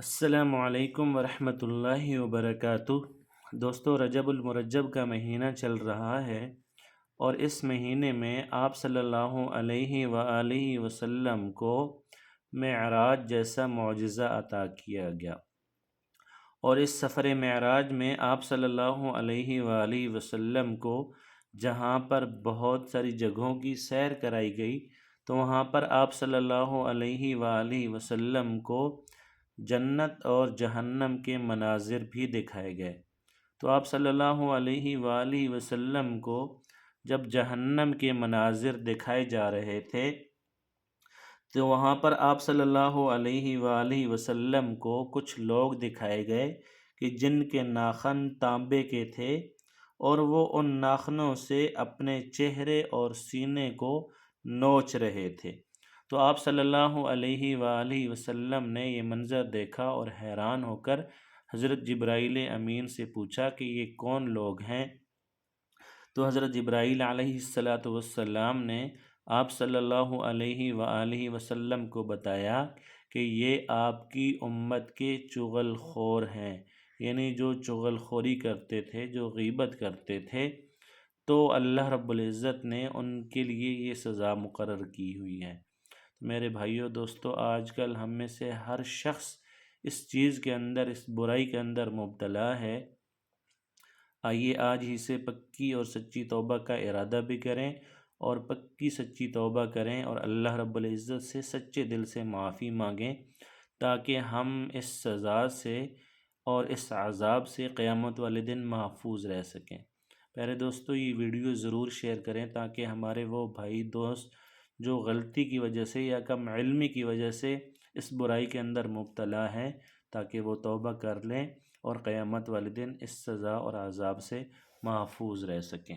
السلام علیکم ورحمۃ اللہ وبرکاتہ۔ دوستو، رجب المرجب کا مہینہ چل رہا ہے اور اس مہینے میں آپ صلی اللہ علیہ وآلہ وسلم کو معراج جیسا معجزہ عطا کیا گیا، اور اس سفر معراج میں آپ صلی اللہ علیہ وآلہ وسلم کو جہاں پر بہت ساری جگہوں کی سیر کرائی گئی، تو وہاں پر آپ صلی اللہ علیہ وآلہ وسلم کو جنت اور جہنم کے مناظر بھی دکھائے گئے۔ تو آپ صلی اللہ علیہ وآلہ وسلم کو جب جہنم کے مناظر دکھائے جا رہے تھے تو وہاں پر آپ صلی اللہ علیہ وآلہ وسلم کو کچھ لوگ دکھائے گئے کہ جن کے ناخن تانبے کے تھے، اور وہ ان ناخنوں سے اپنے چہرے اور سینے کو نوچ رہے تھے۔ تو آپ صلی اللہ علیہ وآلہ وسلم نے یہ منظر دیکھا اور حیران ہو کر حضرت جبرائیل امین سے پوچھا کہ یہ کون لوگ ہیں؟ تو حضرت جبرائیل علیہ السلام نے آپ صلی اللہ علیہ وآلہ وسلم کو بتایا کہ یہ آپ کی امت کے چغل خور ہیں، یعنی جو چغل خوری کرتے تھے، جو غیبت کرتے تھے، تو اللہ رب العزت نے ان کے لیے یہ سزا مقرر کی ہوئی ہے۔ میرے بھائیوں دوستو، آج کل ہم میں سے ہر شخص اس چیز کے اندر، اس برائی کے اندر مبتلا ہے۔ آئیے آج ہی سے پکی اور سچی توبہ کا ارادہ بھی کریں، اور پکی سچی توبہ کریں اور اللہ رب العزت سے سچے دل سے معافی مانگیں، تاکہ ہم اس سزا سے اور اس عذاب سے قیامت والے دن محفوظ رہ سکیں۔ پیارے دوستو، یہ ویڈیو ضرور شیئر کریں تاکہ ہمارے وہ بھائی دوست جو غلطی کی وجہ سے یا کم علمی کی وجہ سے اس برائی کے اندر مبتلا ہیں، تاکہ وہ توبہ کر لیں اور قیامت والے دن اس سزا اور عذاب سے محفوظ رہ سکیں۔